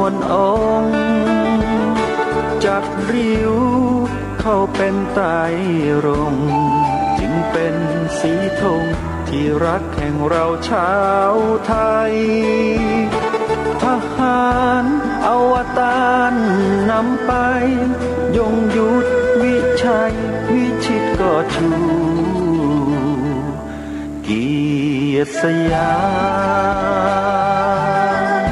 วนองค์จับริ้วเข้าเป็นไตรรงค์จึงเป็นสีธงที่รักแห่งเราชาวไทยทหารอวตารนำไปยงยุทธวิชัยวิชิตก็ชูเกียรติสยาม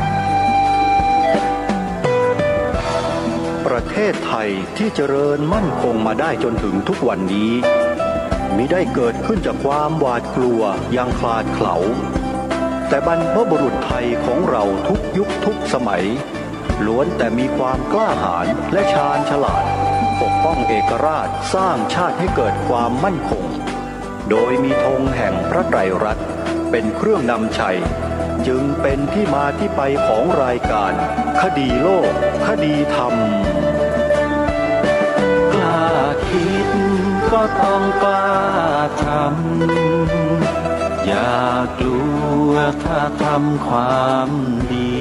ประเทศไทยที่เจริญมั่นคงมาได้จนถึงทุกวันนี้มิได้เกิดขึ้นจากความหวาดกลัวอย่างคลาดเขลาแต่บรรพบุรุษไทยของเราทุกยุคทุกสมัยล้วนแต่มีความกล้าหาญและชาญฉลาดปกป้องเอกราชสร้างชาติให้เกิดความมั่นคงโดยมีธงแห่งพระไตรรัตน์เป็นเครื่องนำชัยจึงเป็นที่มาที่ไปของรายการคดีโลกคดีธรรมกล้าคิดก็ต้องกล้าทำอย่ากลัวถ้าทำความดี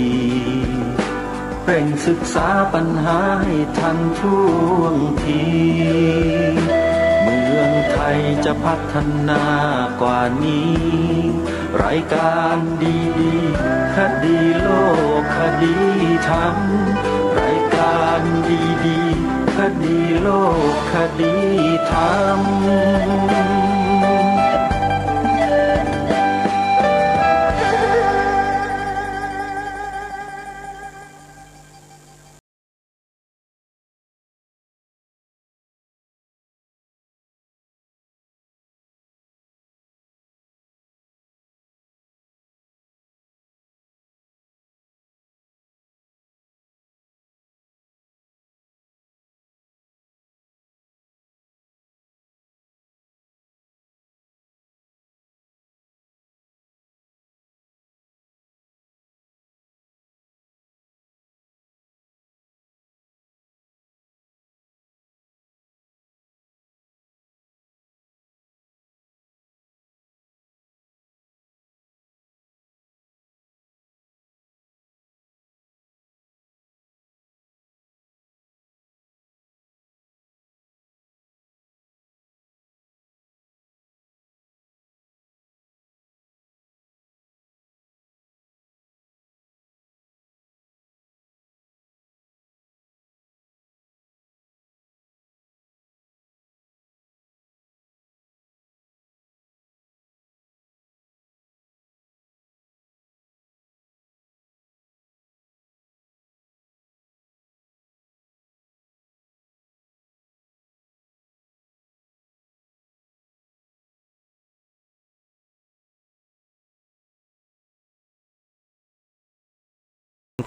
เร่งศึกษาปัญหาให้ทันท่วงทีเมืองไทยจะพัฒนากว่านี้รายการดีๆคดีโลกคดีธรรมรายการดีๆคดีโลกคดีธรรม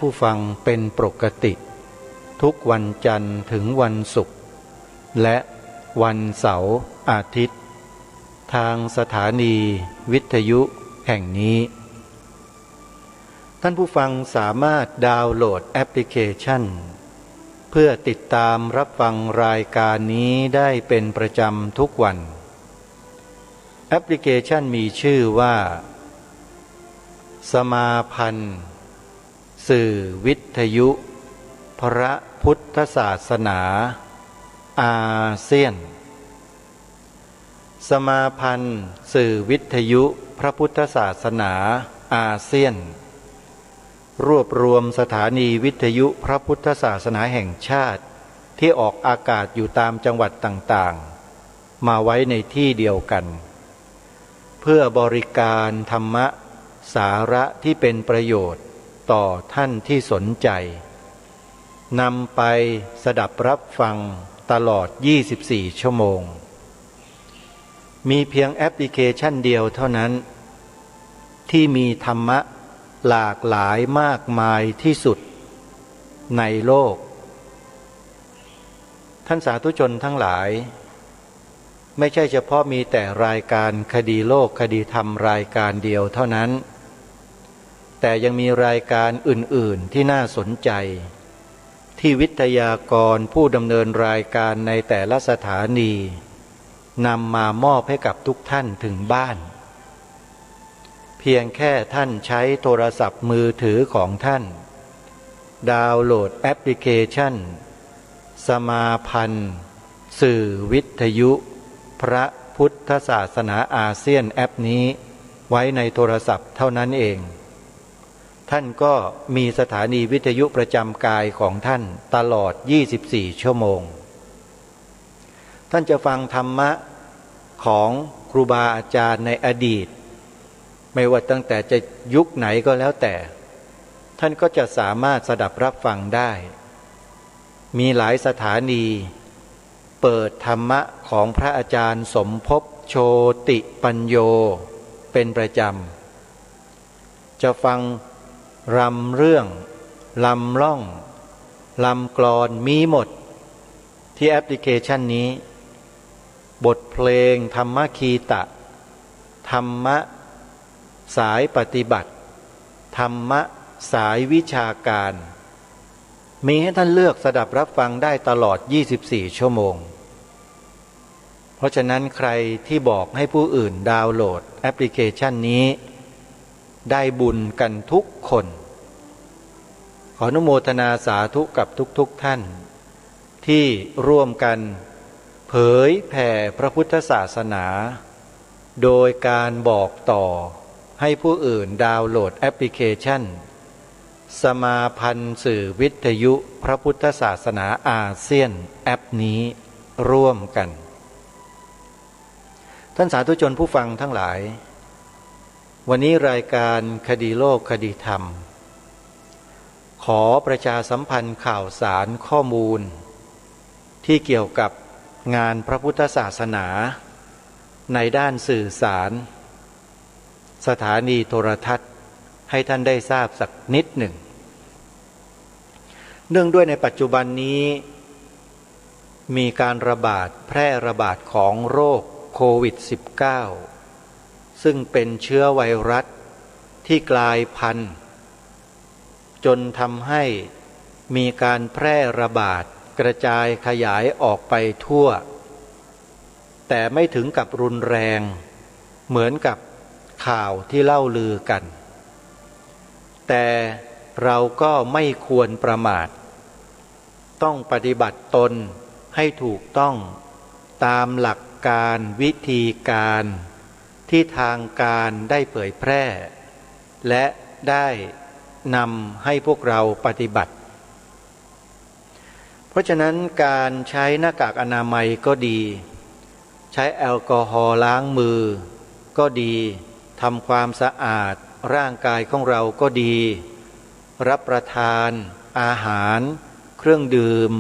ผู้ฟังเป็นปกติทุกวันจันทร์ถึงวันศุกร์และวันเสาร์อาทิตย์ทางสถานีวิทยุแห่งนี้ท่านผู้ฟังสามารถดาวน์โหลดแอปพลิเคชันเพื่อติดตามรับฟังรายการนี้ได้เป็นประจำทุกวันแอปพลิเคชันมีชื่อว่าสมาพันธ์สื่อวิทยุพระพุทธศาสนาอาเซียนสมาพันธ์สื่อวิทยุพระพุทธศาสนาอาเซียนรวบรวมสถานีวิทยุพระพุทธศาสนาแห่งชาติที่ออกอากาศอยู่ตามจังหวัดต่างๆมาไว้ในที่เดียวกันเพื่อบริการธรรมะสาระที่เป็นประโยชน์ต่อท่านที่สนใจนำไปสดับรับฟังตลอด24ชั่วโมงมีเพียงแอปพลิเคชันเดียวเท่านั้นที่มีธรรมะหลากหลายมากมายที่สุดในโลกท่านสาธุชนทั้งหลายไม่ใช่เฉพาะมีแต่รายการคดีโลกคดีธรรมรายการเดียวเท่านั้นแต่ยังมีรายการอื่นๆที่น่าสนใจที่วิทยากรผู้ดำเนินรายการในแต่ละสถานีนำมามอบให้กับทุกท่านถึงบ้านเพียงแค่ท่านใช้โทรศัพท์มือถือของท่าน ดาวน์โหลดแอปพลิเคชันสมาพันธ์สื่อวิทยุพระพุทธศาสนาอาเซียนแอปนี้ไว้ในโทรศัพท์เท่านั้นเองท่านก็มีสถานีวิทยุประจำกายของท่านตลอด24ชั่วโมงท่านจะฟังธรรมะของครูบาอาจารย์ในอดีตไม่ว่าตั้งแต่จะยุคไหนก็แล้วแต่ท่านก็จะสามารถสดับรับฟังได้มีหลายสถานีเปิดธรรมะของพระอาจารย์สมภพโชติปัญโยเป็นประจำจะฟังรำเรื่องลำล่องลำกลอนมีหมดที่แอปพลิเคชันนี้บทเพลงธรรมคีตะธรรมะสายปฏิบัติธรรมะสายวิชาการมีให้ท่านเลือกสดับรับฟังได้ตลอด24ชั่วโมงเพราะฉะนั้นใครที่บอกให้ผู้อื่นดาวน์โหลดแอปพลิเคชันนี้ได้บุญกันทุกคนขออนุโมทนาสาธุกับทุกท่านที่ร่วมกันเผยแผ่พระพุทธศาสนาโดยการบอกต่อให้ผู้อื่นดาวน์โหลดแอปพลิเคชันสมาพันธ์สื่อวิทยุพระพุทธศาสนาอาเซียนแอปนี้ร่วมกันท่านสาธุชนผู้ฟังทั้งหลายวันนี้รายการคดีโลกคดีธรรมขอประชาสัมพันธ์ข่าวสารข้อมูลที่เกี่ยวกับงานพระพุทธศาสนาในด้านสื่อสารสถานีโทรทัศน์ให้ท่านได้ทราบสักนิดหนึ่งเนื่องด้วยในปัจจุบันนี้มีการแพร่ระบาดของโรคโควิด -19 ซึ่งเป็นเชื้อไวรัสที่กลายพันธุ์จนทำให้มีการแพร่ระบาดกระจายขยายออกไปทั่วแต่ไม่ถึงกับรุนแรงเหมือนกับข่าวที่เล่าลือกันแต่เราก็ไม่ควรประมาทต้องปฏิบัติตนให้ถูกต้องตามหลักการวิธีการที่ทางการได้เผยแพร่และได้นำให้พวกเราปฏิบัติเพราะฉะนั้นการใช้หน้ากากอนามัยก็ดีใช้แอลกอฮอล์ล้างมือก็ดีทำความสะอาดร่างกายของเราก็ดีรับประทานอาหารเครื่องดื่ม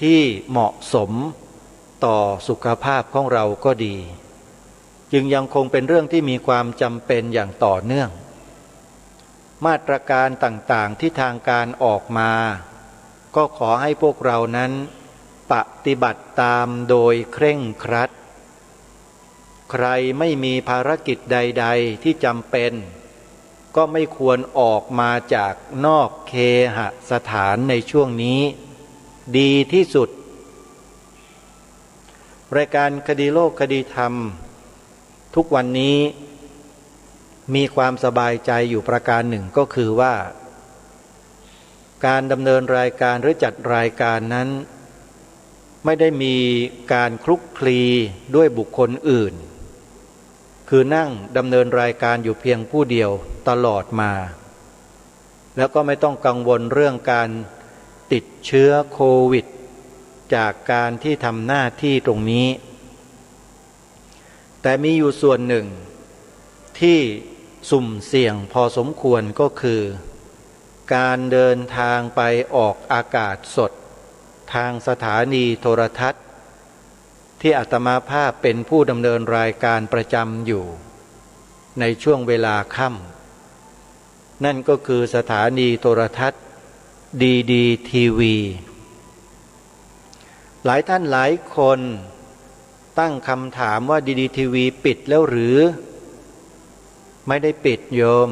ที่เหมาะสมต่อสุขภาพของเราก็ดีจึงยังคงเป็นเรื่องที่มีความจำเป็นอย่างต่อเนื่องมาตรการต่างๆที่ทางการออกมาก็ขอให้พวกเรานั้นปฏิบัติตามโดยเคร่งครัดใครไม่มีภารกิจใดๆที่จำเป็นก็ไม่ควรออกมาจากนอกเคหสถานในช่วงนี้ดีที่สุดรายการคดีโลกคดีธรรมทุกวันนี้มีความสบายใจอยู่ประการหนึ่งก็คือว่าการดำเนินรายการหรือจัดรายการนั้นไม่ได้มีการคลุกคลีด้วยบุคคลอื่นคือนั่งดำเนินรายการอยู่เพียงผู้เดียวตลอดมาแล้วก็ไม่ต้องกังวลเรื่องการติดเชื้อโควิดจากการที่ทำหน้าที่ตรงนี้แต่มีอยู่ส่วนหนึ่งที่สุ่มเสี่ยงพอสมควรก็คือการเดินทางไปออกอากาศสดทางสถานีโทรทัศน์ที่อาตมาภาพเป็นผู้ดำเนินรายการประจำอยู่ในช่วงเวลาค่ำนั่นก็คือสถานีโทรทัศน์ดีทีวีหลายท่านหลายคนตั้งคำถามว่าดีทีวีปิดแล้วหรือไม่ได้ปิดโยม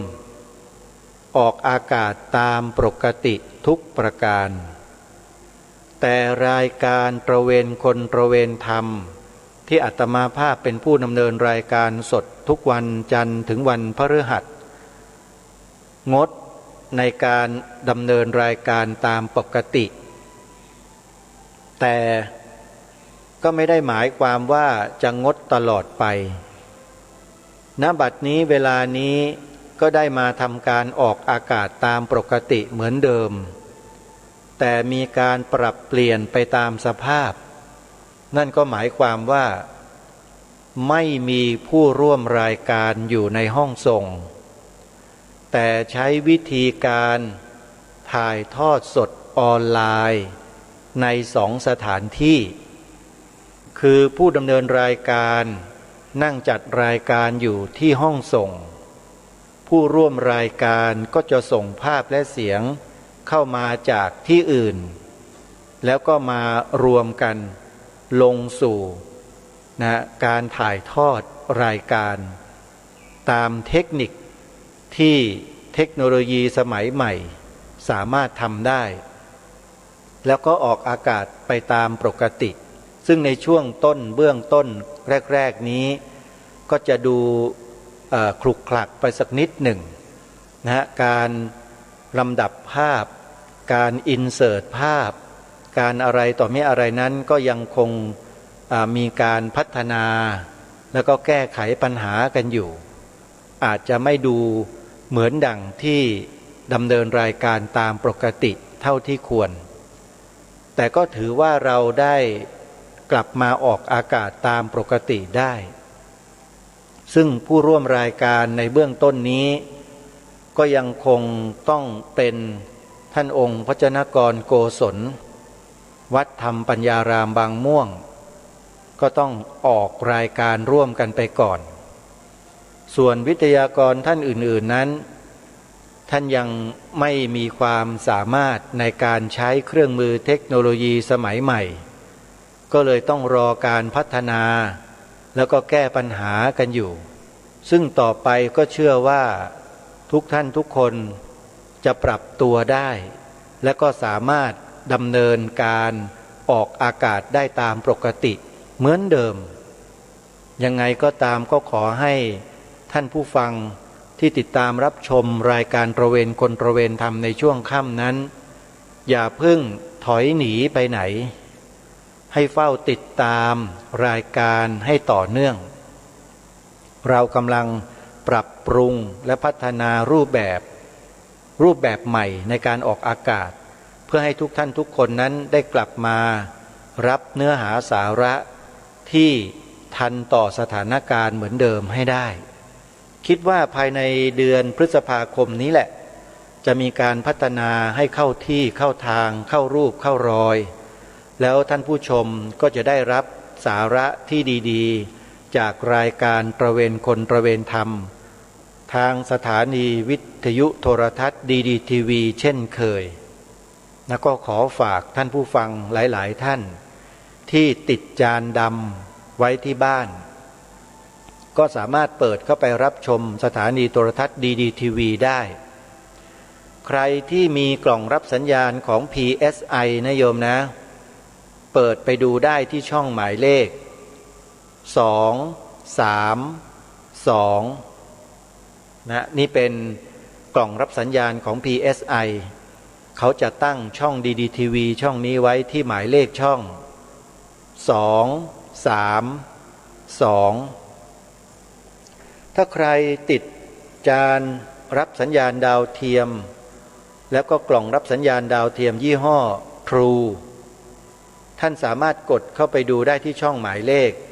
ออกอากาศตามปกติทุกประการแต่รายการตระเวนคนตระเวนธรรมที่อาตมาภาพเป็นผู้ดำเนินรายการสดทุกวันจันทร์ถึงวันพฤหัสงด ในการดำเนินรายการตามปกติแต่ก็ไม่ได้หมายความว่าจะงดตลอดไปณบัดนี้เวลานี้ก็ได้มาทำการออกอากาศตามปกติเหมือนเดิมแต่มีการปรับเปลี่ยนไปตามสภาพนั่นก็หมายความว่าไม่มีผู้ร่วมรายการอยู่ในห้องส่งแต่ใช้วิธีการถ่ายทอดสดออนไลน์ใน2 สถานที่คือผู้ดำเนินรายการนั่งจัดรายการอยู่ที่ห้องส่งผู้ร่วมรายการก็จะส่งภาพและเสียงเข้ามาจากที่อื่นแล้วก็มารวมกันลงสู่การถ่ายทอดรายการตามเทคนิคที่เทคโนโลยีสมัยใหม่สามารถทำได้แล้วก็ออกอากาศไปตามปกติซึ่งในช่วงเบื้องต้นแรกๆนี้ก็จะดูคลุกคลักไปสักนิดหนึ่งการลำดับภาพการอินเสิร์ตภาพการอะไรต่อไม่อะไรนั้นก็ยังคงมีการพัฒนาแล้วก็แก้ไขปัญหากันอยู่อาจจะไม่ดูเหมือนดังที่ดำเนินรายการตามปกติเท่าที่ควรแต่ก็ถือว่าเราได้กลับมาออกอากาศตามปกติได้ซึ่งผู้ร่วมรายการในเบื้องต้นนี้ก็ยังคงต้องเป็นท่านองค์พจนกรโกศลวัดธรรมปัญญารามบางม่วงก็ต้องออกรายการร่วมกันไปก่อนส่วนวิทยากรท่านอื่นๆนั้นท่านยังไม่มีความสามารถในการใช้เครื่องมือเทคโนโลยีสมัยใหม่ก็เลยต้องรอการพัฒนาแล้วก็แก้ปัญหากันอยู่ซึ่งต่อไปก็เชื่อว่าทุกท่านทุกคนจะปรับตัวได้และก็สามารถดำเนินการออกอากาศได้ตามปกติเหมือนเดิมยังไงก็ตามก็ขอให้ท่านผู้ฟังที่ติดตามรับชมรายการตระเวนคนตระเวนธรรมในช่วงค่ำนั้นอย่าเพิ่งถอยหนีไปไหนให้เฝ้าติดตามรายการให้ต่อเนื่องเรากำลังปรับปรุงและพัฒนารูปแบบใหม่ในการออกอากาศเพื่อให้ทุกท่านทุกคนนั้นได้กลับมารับเนื้อหาสาระที่ทันต่อสถานการณ์เหมือนเดิมให้ได้คิดว่าภายในเดือนพฤษภาคมนี้แหละจะมีการพัฒนาให้เข้าที่เข้าทางเข้ารูปเข้ารอยแล้วท่านผู้ชมก็จะได้รับสาระที่ดีๆจากรายการตระเวนคนตระเวนธรรมทางสถานีวิทยุโทรทัศน์ดีทีวีเช่นเคยแล้วก็ขอฝากท่านผู้ฟังหลายๆท่านที่ติดจานดำไว้ที่บ้านก็สามารถเปิดเข้าไปรับชมสถานีโทรทัศน์ดีทีวีได้ใครที่มีกล่องรับสัญญาณของ PSI นะโยมนะเปิดไปดูได้ที่ช่องหมายเลข232นี่เป็นกล่องรับสัญญาณของ PSI เขาจะตั้งช่องDDTVช่องนี้ไว้ที่หมายเลขช่อง232ถ้าใครติดจานรับสัญญาณดาวเทียมแล้วก็กล่องรับสัญญาณดาวเทียมยี่ห้อ True ท่านสามารถกดเข้าไปดูได้ที่ช่องหมายเลข223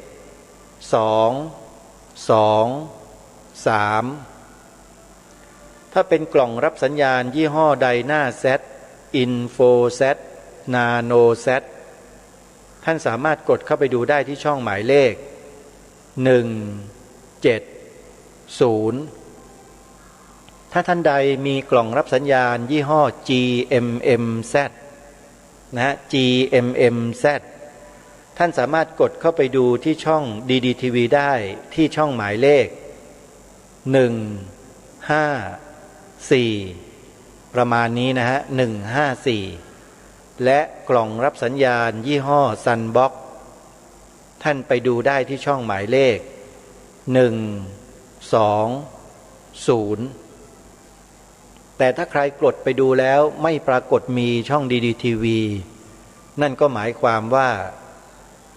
ถ้าเป็นกล่องรับสัญญาณยี่ห้อไดนาเซตอินโฟเซตนาโนเซตท่านสามารถกดเข้าไปดูได้ที่ช่องหมายเลข170ถ้าท่านใดมีกล่องรับสัญญาณยี่ห้อ GMMZ GMMZ ท่านสามารถกดเข้าไปดูที่ช่อง DDTV ได้ที่ช่องหมายเลข154ประมาณนี้นะฮะ154และกล่องรับสัญญาณยี่ห้อ Sunbox ท่านไปดูได้ที่ช่องหมายเลข120 แต่ถ้าใครกดไปดูแล้วไม่ปรากฏมีช่องดีทีวีนั่นก็หมายความว่า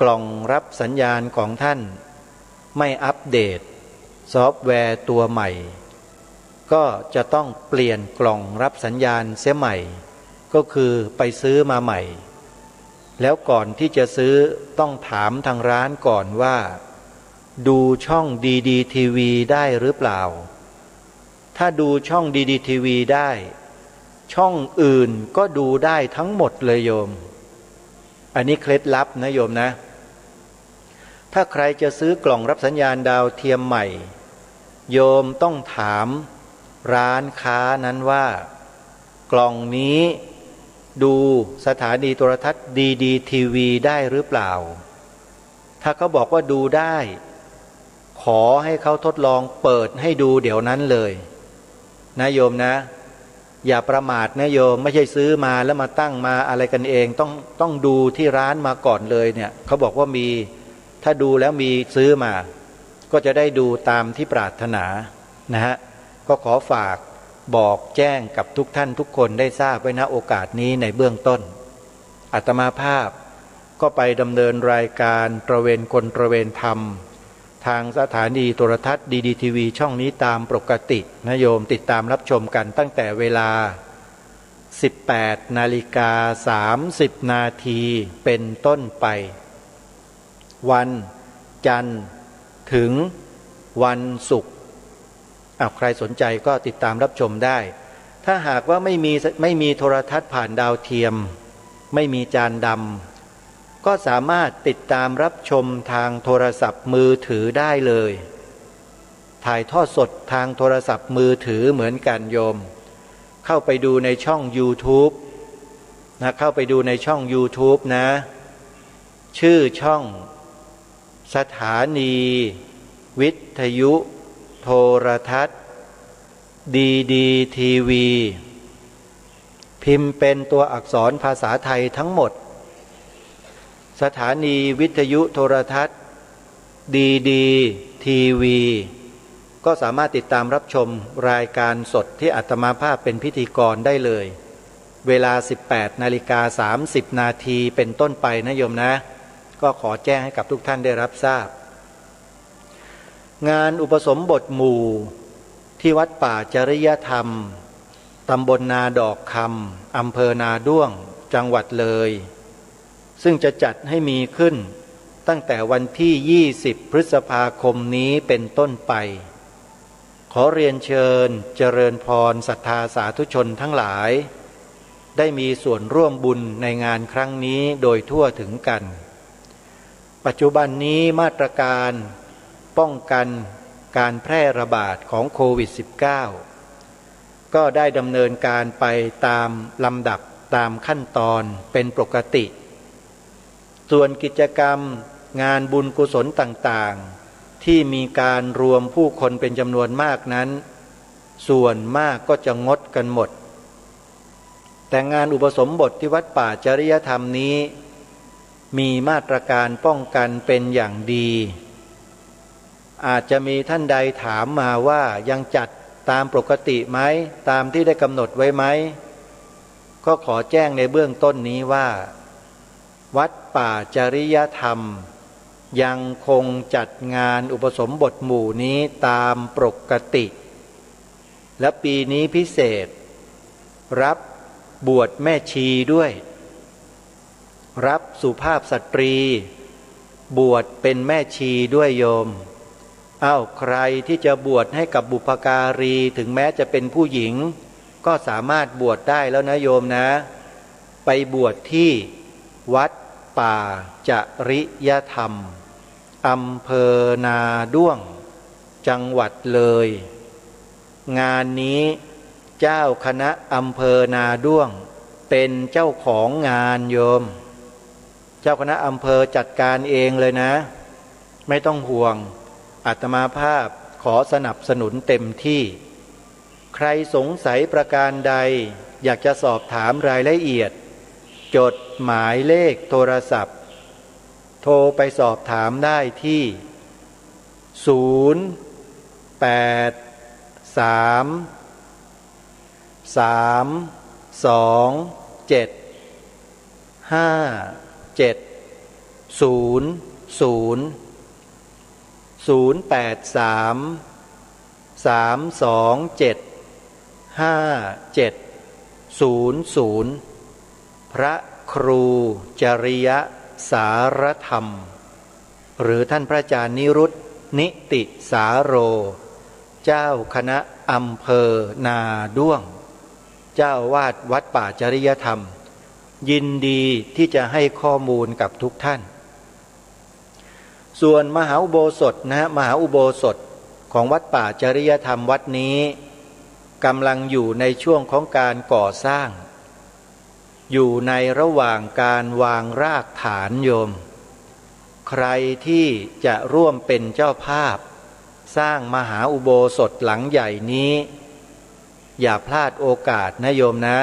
กล่องรับสัญญาณของท่านไม่อัปเดตซอฟต์แวร์ตัวใหม่ก็จะต้องเปลี่ยนกล่องรับสัญญาณเสียใหม่ก็คือไปซื้อมาใหม่แล้วก่อนที่จะซื้อต้องถามทางร้านก่อนว่าดูช่องดีทีวีได้หรือเปล่าถ้าดูช่องดีทีวีได้ช่องอื่นก็ดูได้ทั้งหมดเลยโยมอันนี้เคล็ดลับนะโยมนะถ้าใครจะซื้อกล่องรับสัญญาณดาวเทียมใหม่โยมต้องถามร้านค้านั้นว่ากล่องนี้ดูสถานีโทรทัศน์ดีทีวีได้หรือเปล่าถ้าเขาบอกว่าดูได้ขอให้เขาทดลองเปิดให้ดูเดี๋ยวนั้นเลยนะโยมนะอย่าประมาทนะโยมไม่ใช่ซื้อมาแล้วมาตั้งมาอะไรกันเองต้องดูที่ร้านมาก่อนเลยเนี่ยเขาบอกว่ามีถ้าดูแล้วมีซื้อมาก็จะได้ดูตามที่ปรารถนานะฮะก็ขอฝากบอกแจ้งกับทุกท่านทุกคนได้ทราบไว้ณโอกาสนี้ในเบื้องต้นอาตมาภาพก็ไปดำเนินรายการตระเวนคนตระเวนธรรมทางสถานีโทรทัศน์ดีทีวีช่องนี้ตามปกตินะโยมติดตามรับชมกันตั้งแต่เวลา 18:30 นาทีเป็นต้นไปวันจันทร์ถึงวันศุกร์ใครสนใจก็ติดตามรับชมได้ถ้าหากว่าไม่มีโทรทัศน์ผ่านดาวเทียมไม่มีจานดำก็สามารถติดตามรับชมทางโทรศัพท์มือถือได้เลยถ่ายทอดสดทางโทรศัพท์มือถือเหมือนกันโยมเข้าไปดูในช่อง YouTube นะเข้าไปดูในช่อง YouTube นะชื่อช่องสถานีวิทยุโทรทัศน์ดีทีวีพิมพ์เป็นตัวอักษรภาษาไทยทั้งหมดสถานีวิทยุโทรทัศน์ดีทีวีก็สามารถติดตามรับชมรายการสดที่อาตมาภาพเป็นพิธีกรได้เลยเวลา 18:30 นาทีเป็นต้นไปนะโยมนะก็ขอแจ้งให้กับทุกท่านได้รับทราบงานอุปสมบทหมู่ที่วัดป่าจริยธรรมตำบลนาดอกคำอำเภอนาด้วงจังหวัดเลยซึ่งจะจัดให้มีขึ้นตั้งแต่วันที่20 พฤษภาคมนี้เป็นต้นไปขอเรียนเชิญเจริญพรศรัทธาสาธุชนทั้งหลายได้มีส่วนร่วมบุญในงานครั้งนี้โดยทั่วถึงกันปัจจุบันนี้มาตรการป้องกันการแพร่ระบาดของโควิด -19 ก็ได้ดำเนินการไปตามลำดับตามขั้นตอนเป็นปกติส่วนกิจกรรมงานบุญกุศลต่างๆที่มีการรวมผู้คนเป็นจำนวนมากนั้นส่วนมากก็จะงดกันหมดแต่งานอุปสมบทที่วัดป่าจริยธรรมนี้มีมาตรการป้องกันเป็นอย่างดีอาจจะมีท่านใดถามมาว่ายังจัดตามปกติไหมตามที่ได้กำหนดไว้ไหมก็ขอแจ้งในเบื้องต้นนี้ว่าวัดป่าจริยธรรมยังคงจัดงานอุปสมบทหมู่นี้ตามปกติและปีนี้พิเศษรับบวชแม่ชีด้วยรับสุภาพสตรีบวชเป็นแม่ชีด้วยโยมใครที่จะบวชให้กับบุพการีถึงแม้จะเป็นผู้หญิงก็สามารถบวชได้แล้วนะโยมนะไปบวชที่วัดป่าจริยธรรมอำเภอนาด้วงจังหวัดเลยงานนี้เจ้าคณะอำเภอนาด้วงเป็นเจ้าของงานโยมเจ้าคณะอำเภอจัดการเองเลยนะไม่ต้องห่วงอาตมาภาพขอสนับสนุนเต็มที่ใครสงสัยประการใดอยากจะสอบถามรายละเอียดจดหมายเลขโทรศัพท์โทรไปสอบถามได้ที่083 3 2 7 5 7 0 0 0 8 3 3 2 7 5 7 0 0พระครูจริยสารธรรมหรือท่านพระอาจารย์นิรุตนิติสาโรเจ้าคณะอำเภอนาด้วงเจ้าวาดวัดป่าจริยธรรมยินดีที่จะให้ข้อมูลกับทุกท่านส่วนมหาอุโบสถมหาอุโบสถของวัดป่าจริยธรรมวัดนี้กำลังอยู่ในช่วงของการก่อสร้างอยู่ในระหว่างการวางรากฐานโยมใครที่จะร่วมเป็นเจ้าภาพสร้างมหาอุโบสถหลังใหญ่นี้อย่าพลาดโอกาสนะโยมนะ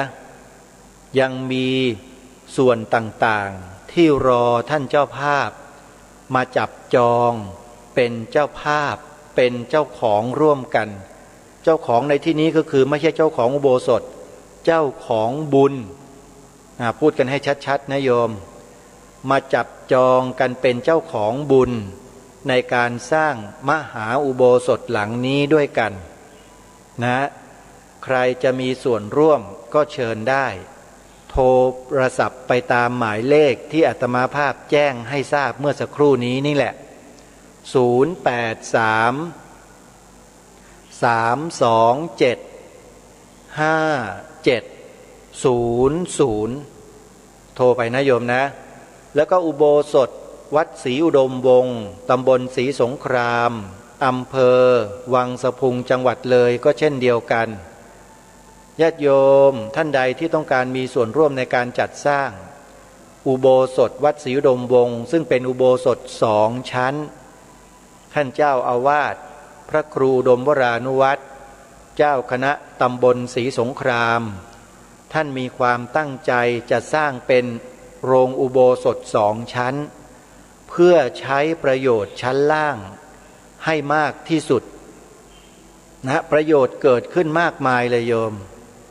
ยังมีส่วนต่างๆที่รอท่านเจ้าภาพมาจับจองเป็นเจ้าภาพเป็นเจ้าของร่วมกันเจ้าของในที่นี้ก็คือไม่ใช่เจ้าของอุโบสถเจ้าของบุญพูดกันให้ชัดๆนะโยมมาจับจองกันเป็นเจ้าของบุญในการสร้างมหาอุโบสถหลังนี้ด้วยกันนะใครจะมีส่วนร่วมก็เชิญได้โทรศัพท์ไปตามหมายเลขที่อาตมาภาพแจ้งให้ทราบเมื่อสักครู่นี้นี่แหละ083 327 5700โทรไปนะโยมนะแล้วก็อุโบสถวัดศรีอุดมวงศ์ตำบลศรีสงครามอำเภอวังสะพุงจังหวัดเลยก็เช่นเดียวกันญาติโยมท่านใดที่ต้องการมีส่วนร่วมในการจัดสร้างอุโบสถวัดศรีอุดมวงศ์ซึ่งเป็นอุโบสถ2 ชั้นท่านเจ้าอาวาสพระครูอุดมวรานุวัตรเจ้าคณะตำบลศรีสงครามท่านมีความตั้งใจจะสร้างเป็นโรงอุโบสถ2 ชั้นเพื่อใช้ประโยชน์ชั้นล่างให้มากที่สุดนะประโยชน์เกิดขึ้นมากมายเลยโยม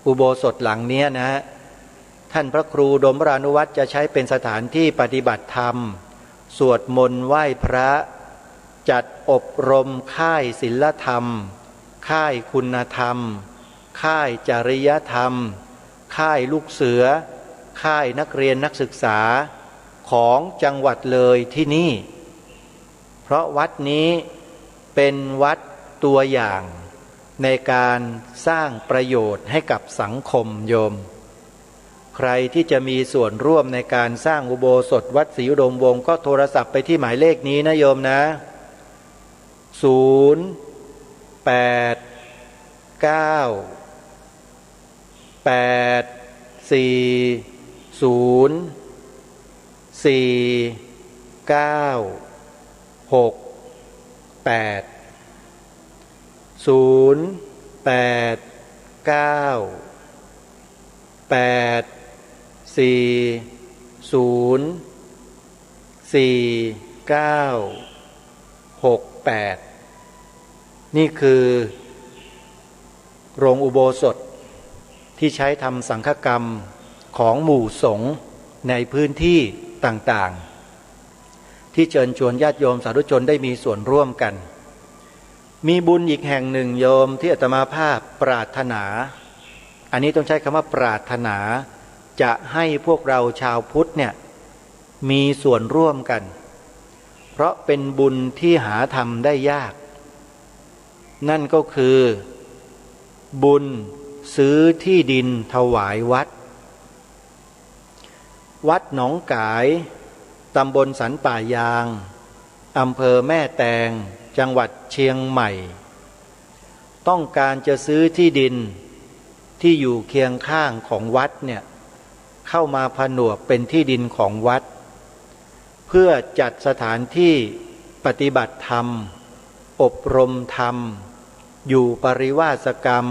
อุโบสถหลังนี้นะท่านพระครูอุดมวรานุวัตรจะใช้เป็นสถานที่ปฏิบัติธรรมสวดมนต์ไหว้พระจัดอบรมค่ายศีลธรรมค่ายคุณธรรมค่ายจริยธรรมค่ายลูกเสือค่ายนักเรียนนักศึกษาของจังหวัดเลยที่นี่เพราะวัดนี้เป็นวัดตัวอย่างในการสร้างประโยชน์ให้กับสังคมโยมใครที่จะมีส่วนร่วมในการสร้างอุโบสถวัดศรีอุดมวงศ์ก็โทรศัพท์ไปที่หมายเลขนี้นะโยมนะ0 8 9 8 4 0 4 9 6 8 0 8 9 8 4 0 4 9 6 8นี่คือโรงอุโบสถที่ใช้ทำสังฆกรรมของหมู่สงฆ์ในพื้นที่ต่างๆที่เชิญชวนญาติโยมสาธุชนได้มีส่วนร่วมกันมีบุญอีกแห่งหนึ่งโยมที่อาตมาภาพปรารถนาอันนี้ต้องใช้คำว่าปรารถนาจะให้พวกเราชาวพุทธเนี่ยมีส่วนร่วมกันเพราะเป็นบุญที่หาทำได้ยากนั่นก็คือบุญซื้อที่ดินถวายวัดหนองกายตำบลสันป่ายางอำเภอแม่แตงจังหวัดเชียงใหม่ต้องการจะซื้อที่ดินที่อยู่เคียงข้างของวัดเนี่ยเข้ามาผนวกเป็นที่ดินของวัดเพื่อจัดสถานที่ปฏิบัติธรรมอบรมธรรมอยู่ปริวาสกรรม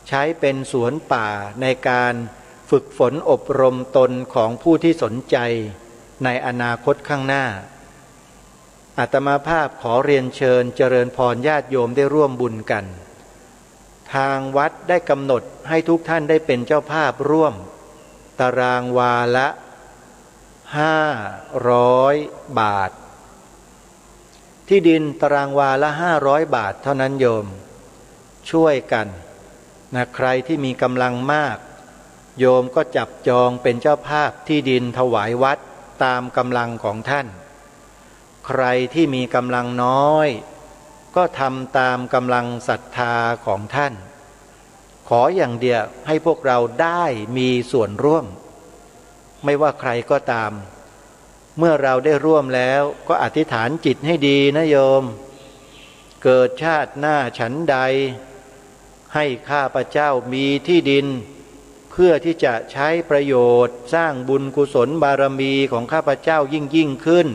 ใช้เป็นสวนป่าในการฝึกฝนอบรมตนของผู้ที่สนใจในอนาคตข้างหน้าอาตมาภาพขอเรียนเชิญเจริญพรญาติโยมได้ร่วมบุญกัน ทางวัดได้กำหนดให้ทุกท่านได้เป็นเจ้าภาพร่วมตารางวาละ500 บาทที่ดินตารางวาละ500 บาทเท่านั้นโยมช่วยกันนะใครที่มีกำลังมากโยมก็จับจองเป็นเจ้าภาพที่ดินถวายวัดตามกำลังของท่านใครที่มีกำลังน้อยก็ทำตามกำลังศรัทธาของท่านขออย่างเดียวให้พวกเราได้มีส่วนร่วมไม่ว่าใครก็ตามเมื่อเราได้ร่วมแล้วก็อธิษฐานจิตให้ดีนะโยมเกิดชาติหน้าฉันใดให้ข้าพเจ้ามีที่ดินเพื่อที่จะใช้ประโยชน์สร้างบุญกุศลบารมีของข้าพเจ้ายิ่งขึ้น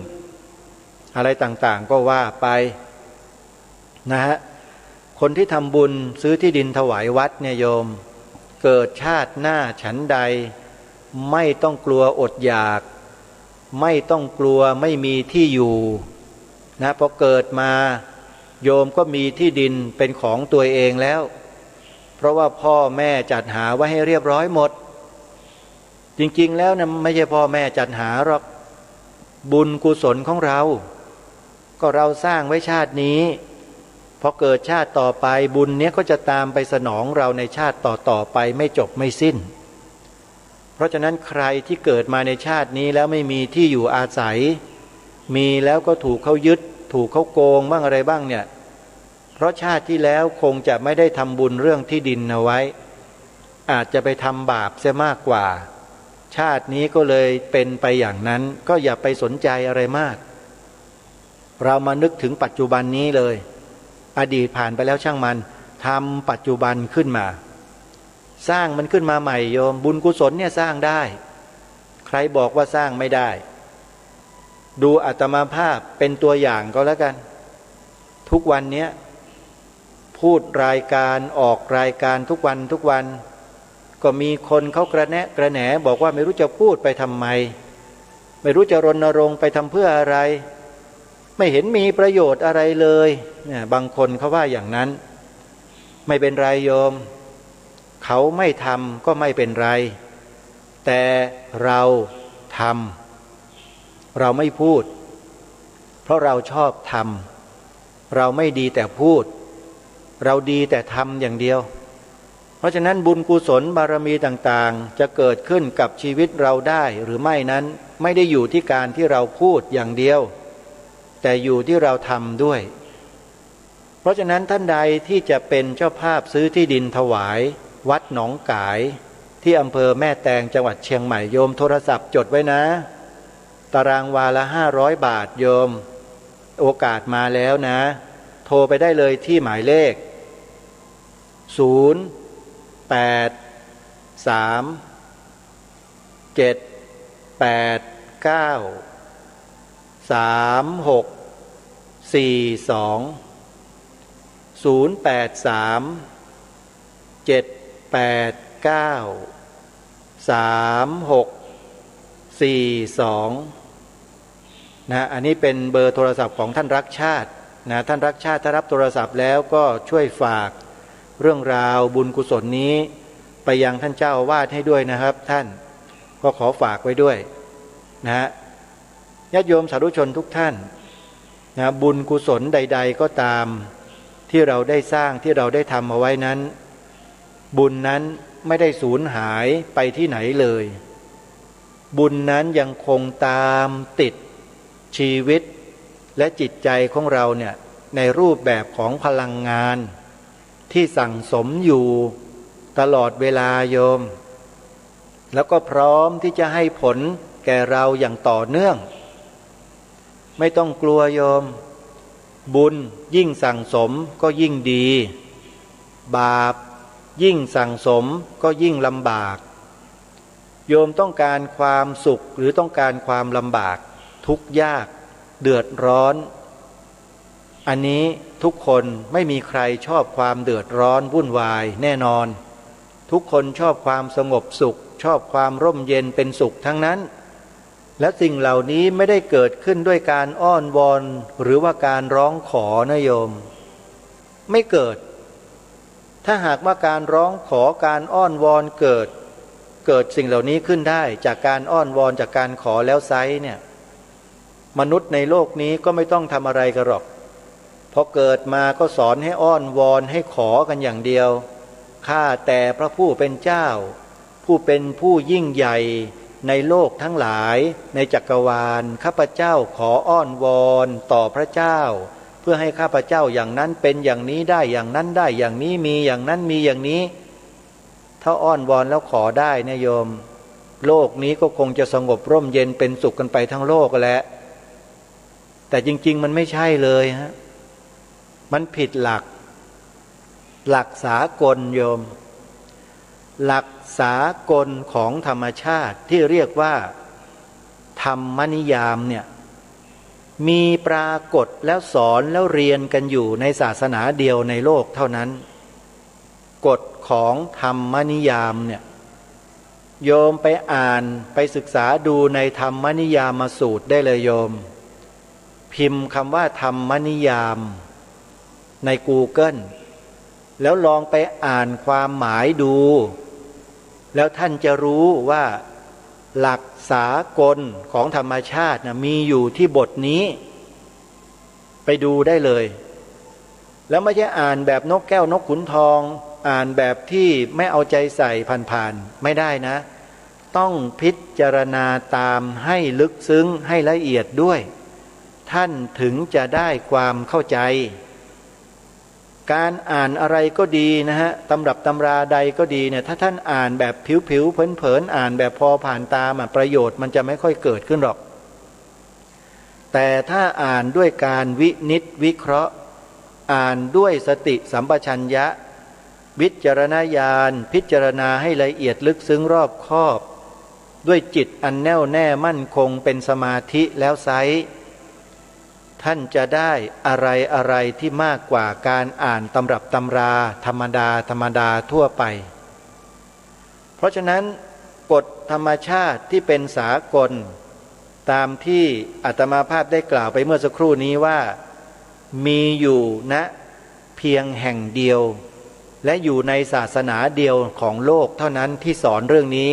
อะไรต่างๆก็ว่าไปนะฮะคนที่ทำบุญซื้อที่ดินถวายวัดเนี่ยโยมเกิดชาติหน้าฉันใดไม่ต้องกลัวอดอยากไม่ต้องกลัวไม่มีที่อยู่นะพอเกิดมาโยมก็มีที่ดินเป็นของตัวเองแล้วเพราะว่าพ่อแม่จัดหาไว้ให้เรียบร้อยหมดจริงๆแล้วนะไม่ใช่พ่อแม่จัดหาหรอกบุญกุศลของเราก็เราสร้างไว้ชาตินี้พอเกิดชาติต่อไปบุญเนี้ยก็จะตามไปสนองเราในชาติต่อไปไม่จบไม่สิ้นเพราะฉะนั้นใครที่เกิดมาในชาตินี้แล้วไม่มีที่อยู่อาศัยมีแล้วก็ถูกเขายึดถูกเขาโกงบ้างอะไรบ้างเนี่ยเพราะชาติที่แล้วคงจะไม่ได้ทำบุญเรื่องที่ดินเอาไว้อาจจะไปทำบาปเสียมากกว่าชาตินี้ก็เลยเป็นไปอย่างนั้นก็อย่าไปสนใจอะไรมากเรามานึกถึงปัจจุบันนี้เลยอดีตผ่านไปแล้วช่างมันทำปัจจุบันขึ้นมาสร้างมันขึ้นมาใหม่โยมบุญกุศลเนี่ยสร้างได้ใครบอกว่าสร้างไม่ได้ดูอาตมาภาพเป็นตัวอย่างก็แล้วกันทุกวันนี้พูดรายการออกรายการทุกวันก็มีคนเขากระแนะกระแหนบอกว่าไม่รู้จะพูดไปทำไมไม่รู้จะรณรงค์ไปทำเพื่ออะไรไม่เห็นมีประโยชน์อะไรเลยเนี่ยบางคนเขาว่าอย่างนั้นไม่เป็นไรโยมเขาไม่ทำก็ไม่เป็นไรแต่เราทำเราไม่พูดเพราะเราชอบทำเราไม่ดีแต่พูดเราดีแต่ทำอย่างเดียวเพราะฉะนั้นบุญกุศลบารมีต่างๆจะเกิดขึ้นกับชีวิตเราได้หรือไม่นั้นไม่ได้อยู่ที่การที่เราพูดอย่างเดียวแต่อยู่ที่เราทำด้วยเพราะฉะนั้นท่านใดที่จะเป็นเจ้าภาพซื้อที่ดินถวายวัดหนองกายที่อำเภอแม่แตงจังหวัดเชียงใหม่โยมโทรศัพท์จดไว้นะตารางวาละ500 บาทโยมโอกาสมาแล้วนะโทรไปได้เลยที่หมายเลขนะอันนี้เป็นเบอร์โทรศัพท์ของท่านรักชาตินะท่านรักชาติถ้ารับโทรศัพท์แล้วก็ช่วยฝากเรื่องราวบุญกุศลนี้ไปยังท่านเจ้าอาวาสให้ด้วยนะครับท่านก็ขอฝากไว้ด้วยนะญาติโยมสาธุชนทุกท่านนะบุญกุศลใดๆก็ตามที่เราได้สร้างที่เราได้ทำเอาไว้นั้นบุญนั้นไม่ได้สูญหายไปที่ไหนเลยบุญนั้นยังคงตามติดชีวิตและจิตใจของเราเนี่ยในรูปแบบของพลังงานที่สั่งสมอยู่ตลอดเวลาโยมแล้วก็พร้อมที่จะให้ผลแก่เราอย่างต่อเนื่องไม่ต้องกลัวโยมบุญยิ่งสั่งสมก็ยิ่งดีบาปยิ่งสั่งสมก็ยิ่งลำบากโยมต้องการความสุขหรือต้องการความลำบากทุกข์ยากเดือดร้อนอันนี้ทุกคนไม่มีใครชอบความเดือดร้อนวุ่นวายแน่นอนทุกคนชอบความสงบสุขชอบความร่มเย็นเป็นสุขทั้งนั้นและสิ่งเหล่านี้ไม่ได้เกิดขึ้นด้วยการอ้อนวอนหรือว่าการร้องขอนะโยมไม่เกิด ถ้าหากว่าการร้องขอการอ้อนวอนเกิดสิ่งเหล่านี้ขึ้นได้จากการอ้อนวอนจากการขอแล้วไซร้เนี่ยมนุษย์ในโลกนี้ก็ไม่ต้องทำอะไรกันหรอกพอเกิดมาก็สอนให้อ้อนวอนให้ขอกันอย่างเดียวข้าแต่พระผู้เป็นเจ้าผู้เป็นผู้ยิ่งใหญ่ในโลกทั้งหลายในจักรวาลข้าพเจ้าขออ้อนวอนต่อพระเจ้าเพื่อให้ข้าพเจ้าอย่างนั้นเป็นอย่างนี้ได้อย่างนั้นได้อย่างนี้มีอย่างนั้นมีอย่างนี้ถ้าอ้อนวอนแล้วขอได้เนี่ยโยมโลกนี้ก็คงจะสงบร่มเย็นเป็นสุขกันไปทั้งโลกแหละแต่จริงๆมันไม่ใช่เลยฮะมันผิดหลักสากลโยมหลักสากลของธรรมชาติที่เรียกว่าธรรมนิยามเนี่ยมีปรากฏแล้วสอนแล้วเรียนกันอยู่ในศาสนาเดียวในโลกเท่านั้นกฎของธรรมนิยามเนี่ยโยมไปอ่านไปศึกษาดูในธรรมนิยามสูตรได้เลยโยมพิมพ์คำว่าธรรมนิยามใน Google แล้วลองไปอ่านความหมายดูแล้วท่านจะรู้ว่าหลักสากลของธรรมชาตินะมีอยู่ที่บทนี้ไปดูได้เลยแล้วไม่ใช่อ่านแบบนกแก้วนกขุนทองอ่านแบบที่ไม่เอาใจใส่ผ่านๆไม่ได้นะต้องพิจารณาตามให้ลึกซึ้งให้ละเอียดด้วยท่านถึงจะได้ความเข้าใจการอ่านอะไรก็ดีนะฮะตำรับตำราใดก็ดีเนี่ยถ้าท่านอ่านแบบผิวๆเผินๆอ่านแบบพอผ่านตาประโยชน์มันจะไม่ค่อยเกิดขึ้นหรอกแต่ถ้าอ่านด้วยการวินิจวิเคราะห์อ่านด้วยสติสัมปชัญญะวิจารณญาณพิจารณาให้ละเอียดลึกซึ้งรอบคอบด้วยจิตอันแน่วแน่มั่นคงเป็นสมาธิแล้วไซร้ท่านจะได้อะไรที่มากกว่าการอ่านตำรับตำราธรรมดาทั่วไปเพราะฉะนั้นกฎธรรมชาติที่เป็นสากลตามที่อาตมาภาพได้กล่าวไปเมื่อสักครู่นี้ว่ามีอยู่ณเพียงแห่งเดียวและอยู่ในศาสนาเดียวของโลกเท่านั้นที่สอนเรื่องนี้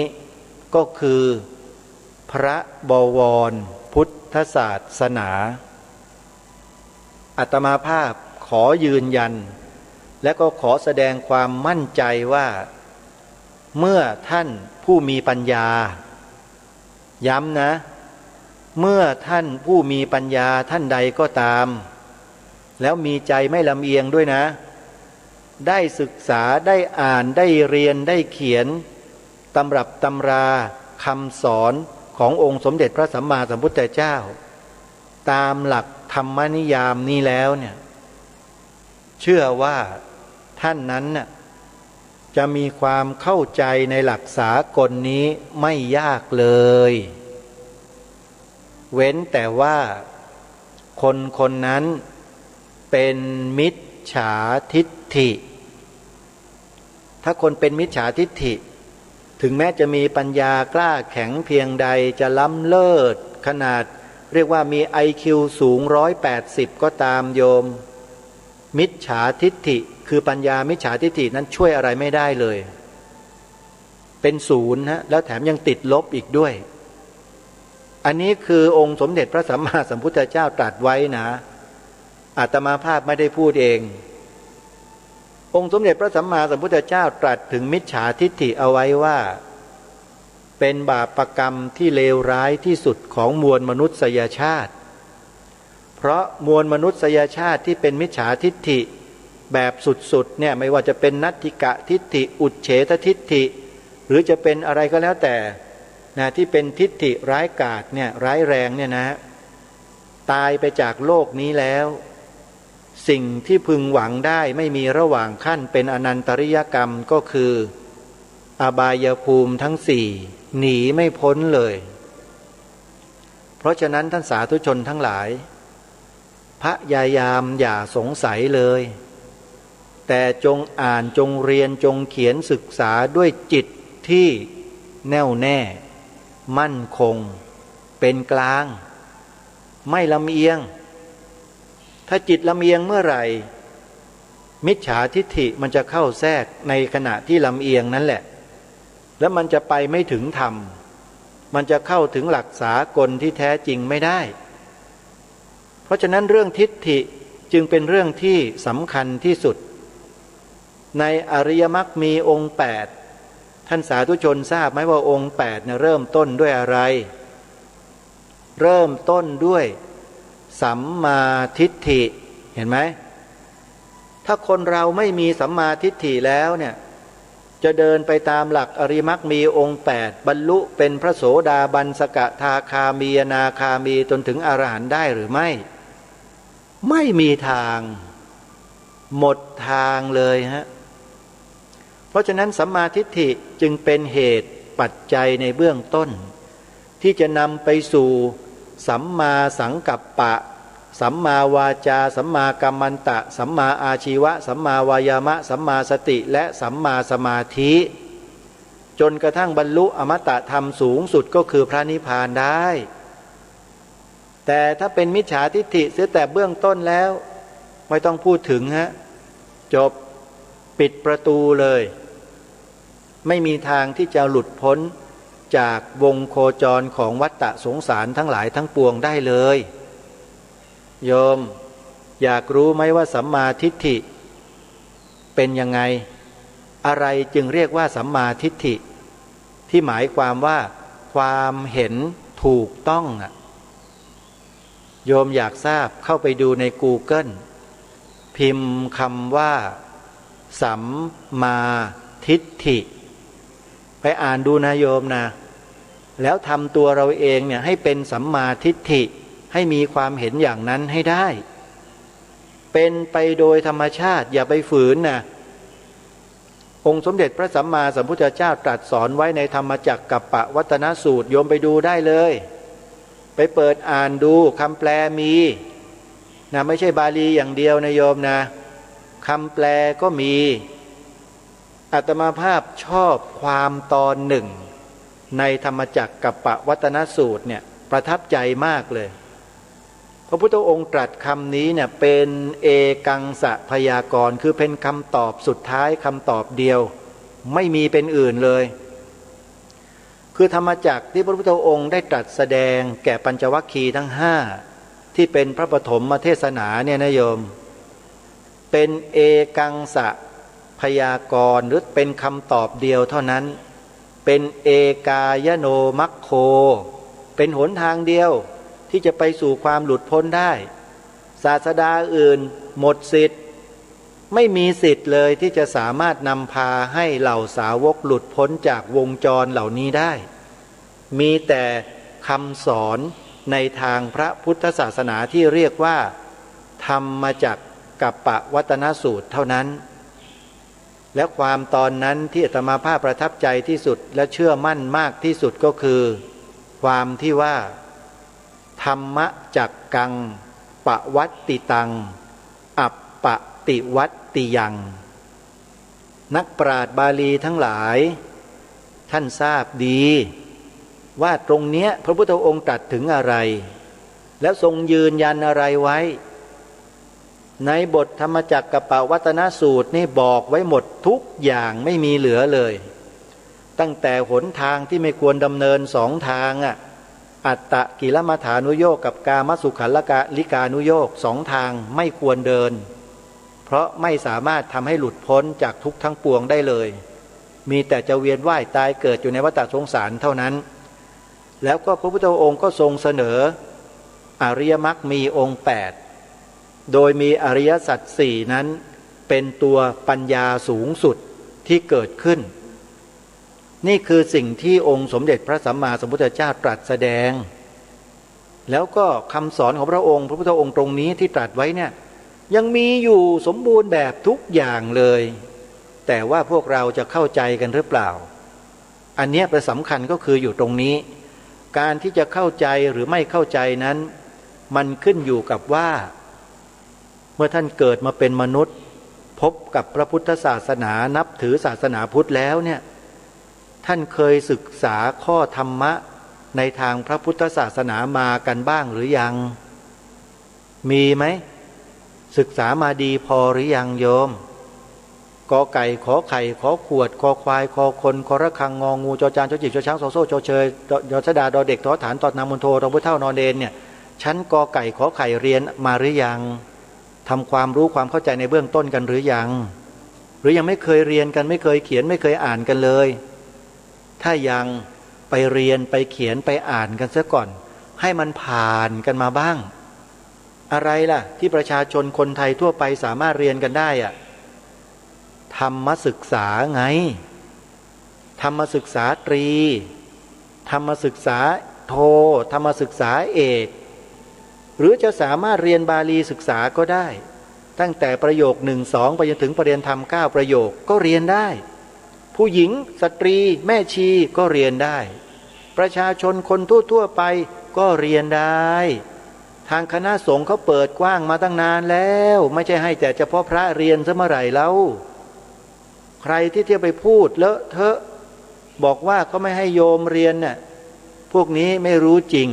ก็คือพระบวรพุทธศาสนาอาตมาภาพขอยืนยันและก็ขอแสดงความมั่นใจว่าเมื่อท่านผู้มีปัญญาย้ำนะเมื่อท่านผู้มีปัญญาท่านใดก็ตามแล้วมีใจไม่ลำเอียงด้วยนะได้ศึกษาได้อ่านได้เรียนได้เขียนตำรับตำราคำสอนขององค์สมเด็จพระสัมมาสัมพุทธเจ้าตามหลักธรรมนิยามนี้แล้วเนี่ยเชื่อว่าท่านนั้นน่ะจะมีความเข้าใจในหลักสากลนี้ไม่ยากเลยเว้นแต่ว่าคนนั้นเป็นมิจฉาทิฏฐิถ้าคนเป็นมิจฉาทิฏฐิถึงแม้จะมีปัญญากล้าแข็งเพียงใดจะล้ำเลิศขนาดเรียกว่ามี IQ สูง180ก็ตามโยมมิจฉาทิฏฐิคือปัญญามิจฉาทิฏฐินั้นช่วยอะไรไม่ได้เลยเป็นศูนย์นะแล้วแถมยังติดลบอีกด้วยอันนี้คือองค์สมเด็จพระสัมมาสัมพุทธเจ้าตรัสไว้นะอาตมาภาพไม่ได้พูดเององค์สมเด็จพระสัมมาสัมพุทธเจ้าตรัสถึงมิจฉาทิฏฐิเอาไว้ว่าเป็นบาปกรรมที่เลวร้ายที่สุดของมวลมนุษยชาติเพราะมวลมนุษยชาติที่เป็นมิจฉาทิฏฐิแบบสุดๆเนี่ยไม่ว่าจะเป็นนัตถิกะทิฏฐิอุจเฉททิฏฐิหรือจะเป็นอะไรก็แล้วแต่นะที่เป็นทิฏฐิร้ายกาจเนี่ยร้ายแรงเนี่ยนะตายไปจากโลกนี้แล้วสิ่งที่พึงหวังได้ไม่มีระหว่างขั้นเป็นอนันตริยกรรมก็คืออบายภูมิทั้งสี่หนีไม่พ้นเลยเพราะฉะนั้นท่านสาธุชนทั้งหลายพยายามอย่าสงสัยเลยแต่จงอ่านจงเรียนจงเขียนศึกษาด้วยจิตที่แน่วแน่มั่นคงเป็นกลางไม่ลำเอียงถ้าจิตลำเอียงเมื่อไหร่ มิจฉาทิฏฐิมันจะเข้าแทรกในขณะที่ลำเอียงนั่นแหละแล้วมันจะไปไม่ถึงธรรมมันจะเข้าถึงหลักสากลที่แท้จริงไม่ได้เพราะฉะนั้นเรื่องทิฏฐิจึงเป็นเรื่องที่สำคัญที่สุดในอริยมรรคมีองค์8ท่านสาธุชนทราบไหมว่าองค์8เนี่ยเริ่มต้นด้วยอะไรเริ่มต้นด้วยสัมมาทิฏฐิเห็นไหมถ้าคนเราไม่มีสัมมาทิฏฐิแล้วเนี่ยจะเดินไปตามหลักอริยมรรคมีองค์8บรรลุเป็นพระโสดาบันสกทาคามีอนาคามีจนถึงอรหันต์ได้หรือไม่มีทางหมดทางเลยฮะเพราะฉะนั้นสัมมาทิฏฐิจึงเป็นเหตุปัจจัยในเบื้องต้นที่จะนำไปสู่สัมมาสังกัปปะสัมมาวาจาสัมมากัมมันตะสัมมาอาชีวะสัมมาวายามะสัมมาสติและสัมมาสมาธิจนกระทั่งบรรลุอมตะธรรมสูงสุดก็คือพระนิพพานได้แต่ถ้าเป็นมิจฉาทิฏฐิเสียแต่เบื้องต้นแล้วไม่ต้องพูดถึงฮะจบปิดประตูเลยไม่มีทางที่จะหลุดพ้นจากวงโคจรของวัฏฏะสงสารทั้งหลายทั้งปวงได้เลยโยมอยากรู้ไหมว่าสัมมาทิฏฐิเป็นยังไงอะไรจึงเรียกว่าสัมมาทิฏฐิที่หมายความว่าความเห็นถูกต้องอะโยมอยากทราบเข้าไปดูใน Google พิมพ์คำว่าสัมมาทิฏฐิไปอ่านดูนะโยมนะแล้วทำตัวเราเองเนี่ยให้เป็นสัมมาทิฏฐิให้มีความเห็นอย่างนั้นให้ได้เป็นไปโดยธรรมชาติอย่าไปฝืนนะองค์สมเด็จพระสัมมาสัมพุทธเจ้าตรัสสอนไว้ในธรรมจักรกัปปวัตนสูตรโยมไปดูได้เลยไปเปิดอ่านดูคำแปลมีนะไม่ใช่บาลีอย่างเดียวนะโยมนะคำแปลก็มีอาตมาภาพชอบความตอนหนึ่งในธรรมจักรกัปปวัตนสูตรเนี่ยประทับใจมากเลยพระพุทธองค์ตรัสคำนี้เนี่ยเป็นเอกังสะพยากรณ์คือเป็นคำตอบสุดท้ายคำตอบเดียวไม่มีเป็นอื่นเลยคือธรรมจักรที่พระพุทธองค์ได้ตรัสแสดงแก่ปัญจวัคคีย์ทั้ง5ที่เป็นพระปฐมเทศนาเนี่ยนะโยมเป็นเอกังสะพยากรณ์หรือเป็นคำตอบเดียวเท่านั้นเป็นเอกายโนมัคโคเป็นหนทางเดียวที่จะไปสู่ความหลุดพ้นได้ศาสดาอื่นหมดสิทธิ์ไม่มีสิทธิ์เลยที่จะสามารถนำพาให้เหล่าสาวกหลุดพ้นจากวงจรเหล่านี้ได้มีแต่คำสอนในทางพระพุทธศาสนาที่เรียกว่าธรรมจักรกัปปวัตนสูตรเท่านั้นและความตอนนั้นที่อาตมาภาพประทับใจที่สุดและเชื่อมั่นมากที่สุดก็คือความที่ว่าธรรมจักกังปวัตติตังอัปปติวัตติยังนักปราชญ์บาลีทั้งหลายท่านทราบดีว่าตรงเนี้ยพระพุทธองค์ตรัสถึงอะไรแล้วทรงยืนยันอะไรไว้ในบทธรรมจักรกัปปวัตนสูตรนี่บอกไว้หมดทุกอย่างไม่มีเหลือเลยตั้งแต่หนทางที่ไม่ควรดำเนิน2 ทางอัตตกิลมัฏฐานุโยคกับกามสุขัลลิกานุโยค2 ทางไม่ควรเดินเพราะไม่สามารถทำให้หลุดพ้นจากทุกข์ทั้งปวงได้เลยมีแต่จะเวียนว่ายตายเกิดอยู่ในวัฏสงสารเท่านั้นแล้วก็พระพุทธองค์ก็ทรงเสนออริยมรรคมีองค์8โดยมีอริยสัจ4นั้นเป็นตัวปัญญาสูงสุดที่เกิดขึ้นนี่คือสิ่งที่องค์สมเด็จพระสัมมาสัมพุทธเจ้าตรัสแสดงแล้วก็คำสอนของพระองค์พระพุทธองค์ตรงนี้ที่ตรัสไว้เนี่ยยังมีอยู่สมบูรณ์แบบทุกอย่างเลยแต่ว่าพวกเราจะเข้าใจกันหรือเปล่าอันนี้ประสำคัญก็คืออยู่ตรงนี้การที่จะเข้าใจหรือไม่เข้าใจนั้นมันขึ้นอยู่กับว่าเมื่อท่านเกิดมาเป็นมนุษย์พบกับพระพุทธศาสนานับถือศาสนาพุทธแล้วเนี่ยท่านเคยศึกษาข้อธรรมะในทางพระพุทธศาสนามากันบ้างหรือยังมีไหมศึกษามาดีพอหรือยังโยม กอไก่ขอไข่ขอขวดคอควายคอคนคอระฆังงองูจอจานจอจิกจอช้างซอโซ่จอเชยยอชดาดอเด็กทอฐานตอดนามนโทรอพุเท่านอนเดนเนี่ยชั้นกอไก่ขอไข่เรียนมาหรือยังทำความรู้ความเข้าใจในเบื้องต้นกันหรือยังไม่เคยเรียนกันไม่เคยเขียนไม่เคยอ่านกันเลยถ้ายังไปเรียนไปเขียนไปอ่านกันซะก่อนให้มันผ่านกันมาบ้างอะไรล่ะที่ประชาชนคนไทยทั่วไปสามารถเรียนกันได้อะธรรมศึกษาไงธรรมศึกษาตรีธรรมศึกษาโทธรรมศึกษาเอกหรือจะสามารถเรียนบาลีศึกษาก็ได้ตั้งแต่ประโยค1-2ไปจนถึงประเรียนธรรม9ประโยคก็เรียนได้ผู้หญิงสตรีแม่ชีก็เรียนได้ประชาชนคนทั่วไปก็เรียนได้ทางคณะสงฆ์เขาเปิดกว้างมาตั้งนานแล้วไม่ใช่ให้แต่เฉพาะพระเรียนซะเมื่อไหร่แล้วใครที่เที่ยวไปพูดเลอะเทอะบอกว่าเขาไม่ให้โยมเรียนน่ะพวกนี้ไม่รู้จริง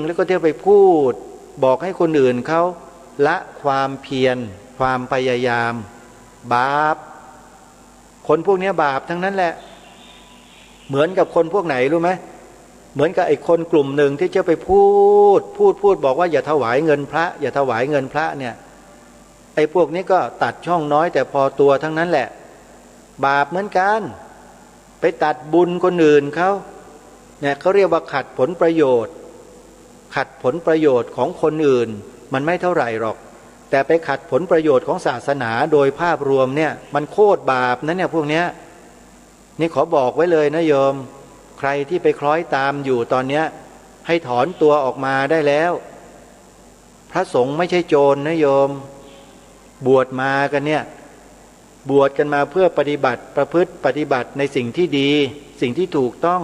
แล้วก็เที่ยวไปพูดบอกให้คนอื่นเขาละความเพียรความพยายามบาปคนพวกนี้บาปทั้งนั้นแหละเหมือนกับคนพวกไหนรู้ไหมเหมือนกับไอ้คนกลุ่มหนึ่งที่จะไปพูดบอกว่าอย่าถวายเงินพระอย่าถวายเงินพระเนี่ยไอ้พวกนี้ก็ตัดช่องน้อยแต่พอตัวทั้งนั้นแหละบาปเหมือนกันไปตัดบุญคนอื่นเขาเนี่ยเขาเรียกว่าขัดผลประโยชน์ของคนอื่นมันไม่เท่าไหร่หรอกแต่ไปขัดผลประโยชน์ของศาสนาโดยภาพรวมเนี่ยมันโคตรบาปนะเนี่ยพวกเนี้ยนี่ขอบอกไว้เลยนะโยมใครที่ไปคล้อยตามอยู่ตอนเนี้ยให้ถอนตัวออกมาได้แล้วพระสงฆ์ไม่ใช่โจรนะโยมบวชมากันเนี่ยบวชกันมาเพื่อปฏิบัติประพฤติปฏิบัติในสิ่งที่ดีสิ่งที่ถูกต้อง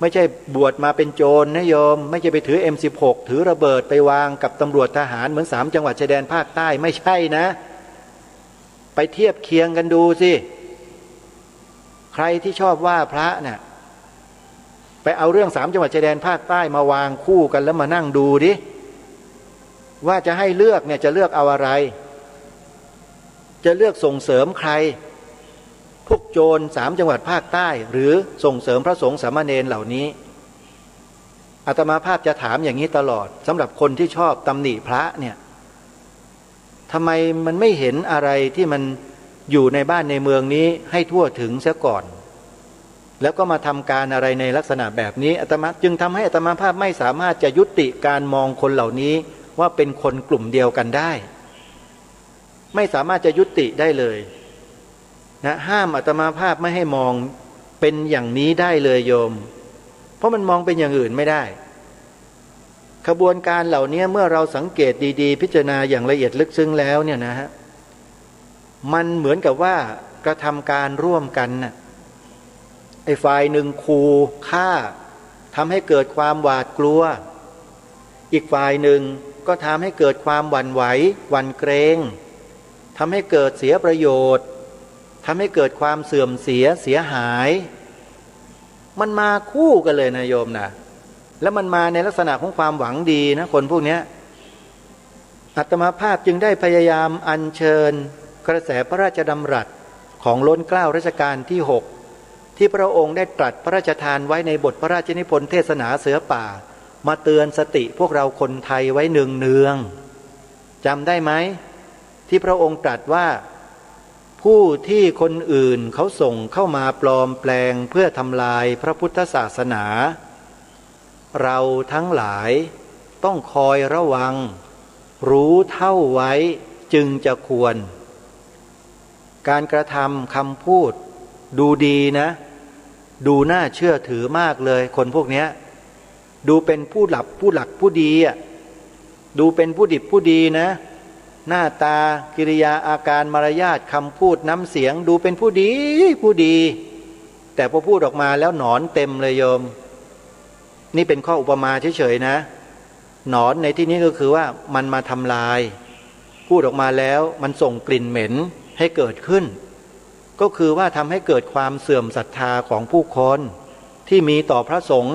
ไม่ใช่บวชมาเป็นโจรนะโยมไม่ใช่ไปถือ M16 ถือระเบิดไปวางกับตำรวจทหารเหมือน3จังหวัดชายแดนภาคใต้ไม่ใช่นะไปเทียบเคียงกันดูสิใครที่ชอบว่าพระเนี่ยไปเอาเรื่อง3จังหวัดชายแดนภาคใต้มาวางคู่กันแล้วมานั่งดูดิว่าจะให้เลือกเนี่ยจะเลือกเอาอะไรจะเลือกส่งเสริมใครพวกโจร3จังหวัดภาคใต้หรือส่งเสริมพระสงฆ์สามเณรเหล่านี้อาตมาภาพจะถามอย่างนี้ตลอดสำหรับคนที่ชอบตำหนิพระเนี่ยทำไมมันไม่เห็นอะไรที่มันอยู่ในบ้านในเมืองนี้ให้ทั่วถึงเสียก่อนแล้วก็มาทำการอะไรในลักษณะแบบนี้อาตมาจึงทำให้อาตมาภาพไม่สามารถจะยุติการมองคนเหล่านี้ว่าเป็นคนกลุ่มเดียวกันได้ไม่สามารถจะยุติได้เลยนะห้ามอาตมาภาพไม่ให้มองเป็นอย่างนี้ได้เลยโยมเพราะมันมองเป็นอย่างอื่นไม่ได้ขบวนการเหล่านี้เมื่อเราสังเกตดีๆพิจารณาอย่างละเอียดลึกซึ้งแล้วเนี่ยนะฮะมันเหมือนกับว่ากระทำการร่วมกันน่ะไอ้ฝ่ายหนึ่งขู่ฆ่าทำให้เกิดความหวาดกลัวอีกฝ่ายหนึ่งก็ทำให้เกิดความหวั่นไหวหวั่นเกรงทำให้เกิดเสียประโยชน์ทำให้เกิดความเสื่อมเสียหายมันมาคู่กันเลยนะโยมนะแล้วมันมาในลักษณะของความหวังดีนะคนพวกนี้อาตมาภาพจึงได้พยายามอัญเชิญกระแสพระราชดำรัสของล้นเกล้ารัชกาลที่6ที่พระองค์ได้ตรัสพระราชทานไว้ในบทพระราชนิพนธ์เทศนาเสือป่ามาเตือนสติพวกเราคนไทยไว้เนืองๆจำได้ไหมที่พระองค์ตรัสว่าผู้ที่คนอื่นเขาส่งเข้ามาปลอมแปลงเพื่อทำลายพระพุทธศาสนาเราทั้งหลายต้องคอยระวังรู้เท่าไว้จึงจะควรการกระทำคำพูดดูดีนะดูน่าเชื่อถือมากเลยคนพวกนี้ดูเป็นผู้หลักผู้ดีอ่ะดูเป็นผู้ดิบผู้ดีนะหน้าตากิริยาอาการมารยาทคำพูดน้ำเสียงดูเป็นผู้ดีแต่พอพูดออกมาแล้วหนอนเต็มเลยโยมนี่เป็นข้ออุปมาเฉยๆนะหนอนในที่นี้ก็คือว่ามันมาทำลายพูดออกมาแล้วมันส่งกลิ่นเหม็นให้เกิดขึ้นก็คือว่าทำให้เกิดความเสื่อมศรัทธาของผู้คนที่มีต่อพระสงฆ์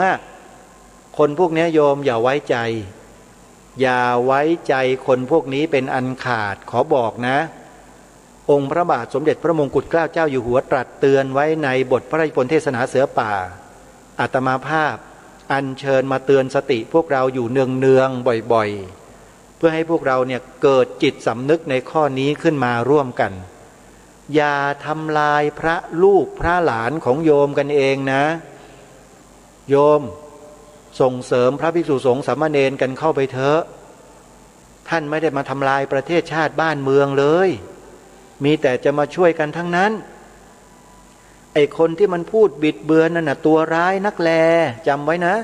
คนพวกนี้โยมอย่าไว้ใจคนพวกนี้เป็นอันขาดขอบอกนะ องค์พระบาทสมเด็จพระมงกุฎเกล้าเจ้าอยู่หัวตรัสเตือนไว้ในบทพระราชนิพนธ์เทศนาเสือป่าอาตมาภาพอัญเชิญมาเตือนสติพวกเราอยู่เนืองๆบ่อยๆเพื่อให้พวกเราเนี่ยเกิดจิตสำนึกในข้อนี้ขึ้นมาร่วมกันอย่าทำลายพระลูกพระหลานของโยมกันเองนะโยมส่งเสริมพระภิกษุสงฆ์สามเณรกันเข้าไปเถอะท่านไม่ได้มาทำลายประเทศชาติบ้านเมืองเลยมีแต่จะมาช่วยกันทั้งนั้นไอ้คนที่มันพูดบิดเบือนนั่นน่ะตัวร้ายนักแลจำไว้นะ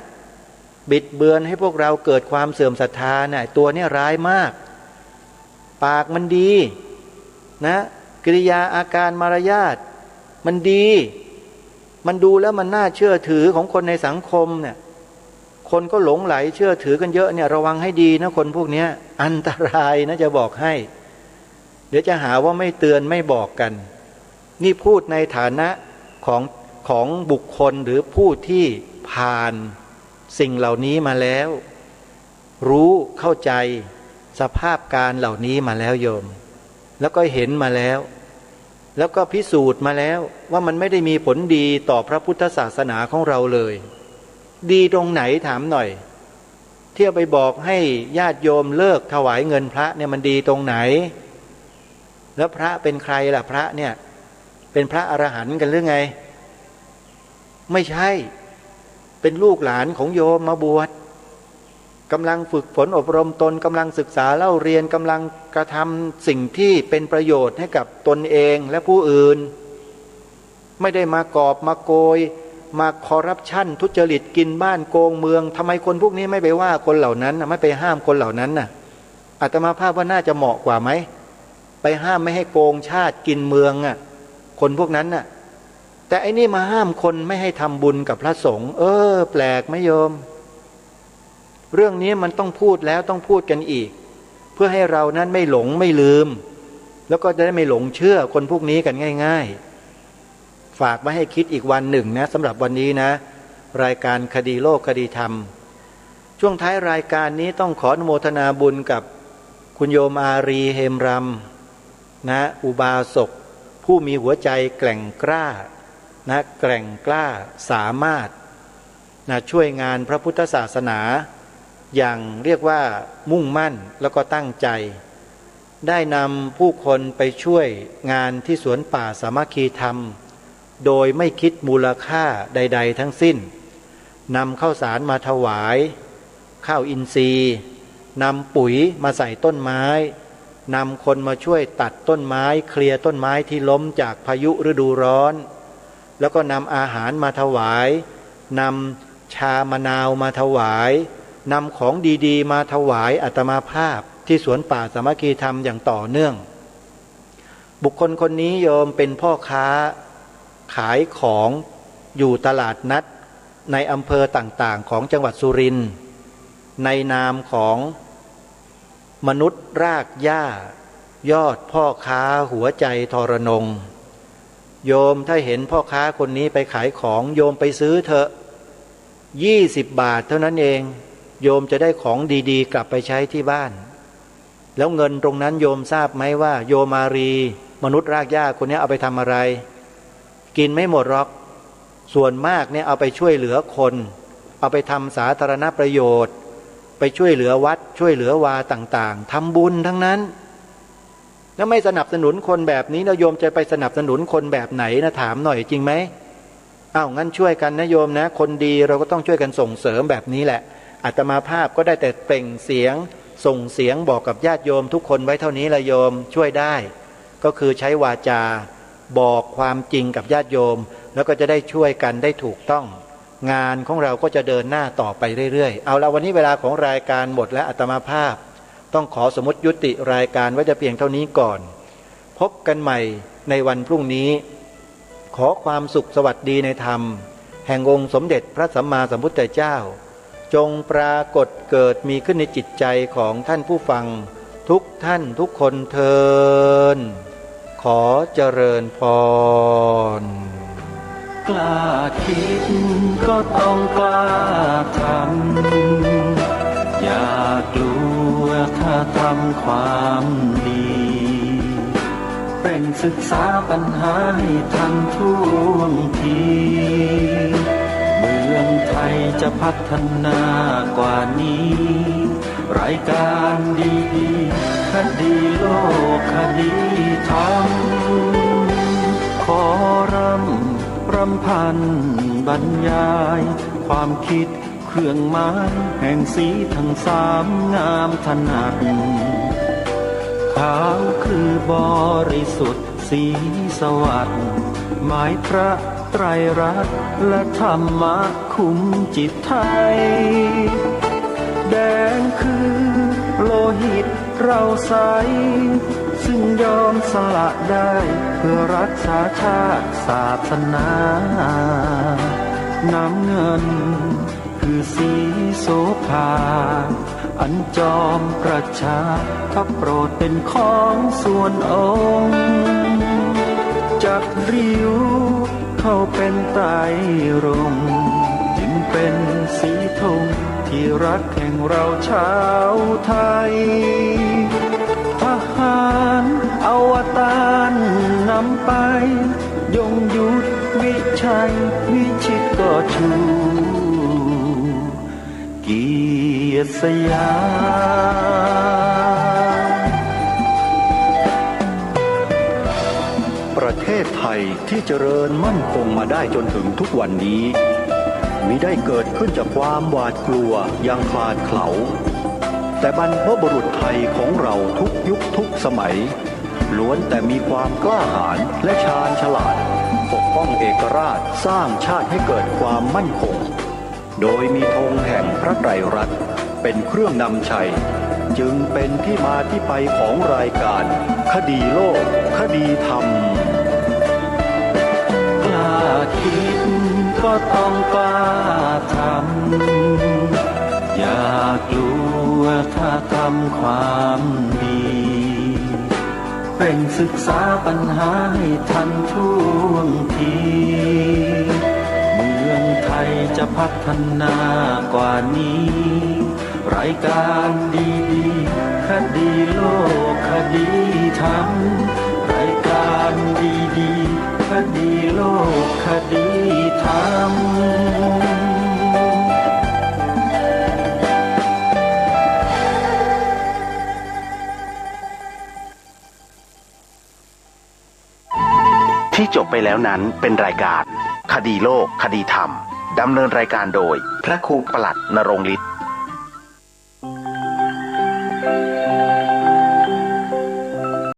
บิดเบือนให้พวกเราเกิดความเสื่อมศรัทธาน่ะตัวนี้ร้ายมากปากมันดีนะกิริยาอาการมารยาทมันดีมันดูแล้วมันน่าเชื่อถือของคนในสังคมเนี่ยคนก็หลงไหลเชื่อถือกันเยอะเนี่ยระวังให้ดีนะคนพวกนี้อันตรายนะจะบอกให้เดี๋ยวจะหาว่าไม่เตือนไม่บอกกันนี่พูดในฐานะของบุคคลหรือผู้ที่ผ่านสิ่งเหล่านี้มาแล้วรู้เข้าใจสภาพการเหล่านี้มาแล้วโยมแล้วก็เห็นมาแล้วก็พิสูจน์มาแล้วว่ามันไม่ได้มีผลดีต่อพระพุทธศาสนาของเราเลยดีตรงไหนถามหน่อยเที่ยวไปบอกให้ญาติโยมเลิกถวายเงินพระเนี่ยมันดีตรงไหนแล้วพระเป็นใครล่ะพระเนี่ยเป็นพระอรหันต์กันหรือไงไม่ใช่เป็นลูกหลานของโยมมาบวชกำลังฝึกฝนอบรมตนกำลังศึกษาเล่าเรียนกำลังกระทำสิ่งที่เป็นประโยชน์ให้กับตนเองและผู้อื่นไม่ได้มากอบมาโกยมาคอร์รัปชันทุจริตกินบ้านโกงเมืองทำไมคนพวกนี้ไม่ไปว่าคนเหล่านั้นไม่ไปห้ามคนเหล่านั้นน่ะอาตมาภาพว่าน่าจะเหมาะกว่าไหมไปห้ามไม่ให้โกงชาติกินเมืองอ่ะคนพวกนั้นน่ะแต่ไอ้นี่มาห้ามคนไม่ให้ทำบุญกับพระสงฆ์แปลกไหมโยมเรื่องนี้มันต้องพูดแล้วต้องพูดกันอีกเพื่อให้เรานั้นไม่หลงไม่ลืมแล้วก็จะได้ไม่หลงเชื่อคนพวกนี้กันง่ายๆฝากมาให้คิดอีกวันหนึ่งนะสำหรับวันนี้นะรายการคดีโลกคดีธรรมช่วงท้ายรายการนี้ต้องขออนุโมทนาบุญกับคุณโยมอารีเฮมรำนะอุบาสกผู้มีหัวใจแกร่งกล้านะแกร่งกล้าสามารถนะช่วยงานพระพุทธศาสนาอย่างเรียกว่ามุ่งมั่นแล้วก็ตั้งใจได้นำผู้คนไปช่วยงานที่สวนป่าสามัคคีธรรมโดยไม่คิดมูลค่าใดๆทั้งสิ้นนำข้าวสารมาถวายข้าวอินทรีย์นำปุ๋ยมาใส่ต้นไม้นำคนมาช่วยตัดต้นไม้เคลียร์ต้นไม้ที่ล้มจากพายุฤดูร้อนแล้วก็นำอาหารมาถวายนำชามะนาวมาถวายนำของดีๆมาถวายอาตมาภาพที่สวนป่าสามัคคีธรรมอย่างต่อเนื่องบุคคลคนนี้โยมเป็นพ่อค้าขายของอยู่ตลาดนัดในอำเภอต่างๆของจังหวัดสุรินทร์ในนามของมนุษย์รากหญ้ายอดพ่อค้าหัวใจทรนงโยมถ้าเห็นพ่อค้าคนนี้ไปขายของโยมไปซื้อเถอะ20 บาทเท่านั้นเองโยมจะได้ของดีๆกลับไปใช้ที่บ้านแล้วเงินตรงนั้นโยมทราบไหมว่าโยมอารีมนุษย์รากหญ้าคนนี้เอาไปทำอะไรกินไม่หมดหรอกส่วนมากเนี่ยเอาไปช่วยเหลือคนเอาไปทำสาธารณประโยชน์ไปช่วยเหลือวัดช่วยเหลือวาต่างๆทำบุญทั้งนั้นแล้วไม่สนับสนุนคนแบบนี้นะโยมจะไปสนับสนุนคนแบบไหนนะถามหน่อยจริงไหมงั้นช่วยกันนะโยมนะคนดีเราก็ต้องช่วยกันส่งเสริมแบบนี้แหละอาตมาภาพก็ได้แต่เปล่งเสียงส่งเสียงบอกกับญาติโยมทุกคนไว้เท่านี้ละโยมช่วยได้ก็คือใช้วาจาบอกความจริงกับญาติโยมแล้วก็จะได้ช่วยกันได้ถูกต้องงานของเราก็จะเดินหน้าต่อไปเรื่อยๆเอาละวันนี้เวลาของรายการหมดแล้วอาตมาภาพต้องขอสมมติยุติรายการไว้แต่เพียงเท่านี้ก่อนพบกันใหม่ในวันพรุ่งนี้ขอความสุขสวัสดีในธรรมแห่งองค์สมเด็จพระสัมมาสัมพุทธเจ้าจงปรากฏเกิดมีขึ้นในจิตใจของท่านผู้ฟังทุกท่านทุกคนเทินขอเจริญพรกล้าคิดก็ต้องกล้าทำอย่ากลัวถ้าทำความดีเป็น ศึกษาปัญหาให้ทันท่วงทีเมืองไทยจะพัฒนากว่านี้รายการดีๆคดีโลกคดีธรรมขอรำพันบรรยายความคิดเครื่องหมายแห่งสีทั้งสามงามถนัดขาวคือบริสุทธิ์สีสวัสดิ์หมายพระไตรรัตน์และธรรมะคุ้มจิตไทยแดงคือโลหิตเราใสซึ่งยอมสละได้เพื่อรักษาชาติศาสนาน้ำเงินคือสีโสภาอันจอมประชาถ้าโปรดเป็นของส่วนองค์จากริ้วเข้าเป็นไตรรงค์จึงเป็นสีธงที่รักแห่งเราชาวไทยทหารอวตารนำไปยงยุทธวิชัยวิชิตก็ชูเกียรติสยามประเทศไทยที่เจริญมั่นคงมาได้จนถึงทุกวันนี้มิได้เกิดขึ้นจากความหวาดกลัวอย่างคลาดเขลาแต่บรรพบุรุษไทยของเราทุกยุคทุกสมัยล้วนแต่มีความกล้าหาญและชาญฉลาดปกป้องเอกราชสร้างชาติให้เกิดความมั่นคงโดยมีธงแห่งพระไตรรัตน์เป็นเครื่องนำชัยจึงเป็นที่มาที่ไปของรายการคดีโลกคดีธรรมกล้าคิดก็ต้องกล้าทำอย่ากลัวถ้าทำความดีเร่งศึกษาปัญหาให้ทันท่วงทีเมืองไทยจะพัฒนากว่านี้รายการดีๆคดีโลกคดีธรรมรายการดีๆคดีโลกคดีธรรมที่จบไปแล้วนั้นเป็นรายการคดีโลกคดีธรรมดำเนินรายการโดยพระครูประหลัดณรงค์ฤทธิ์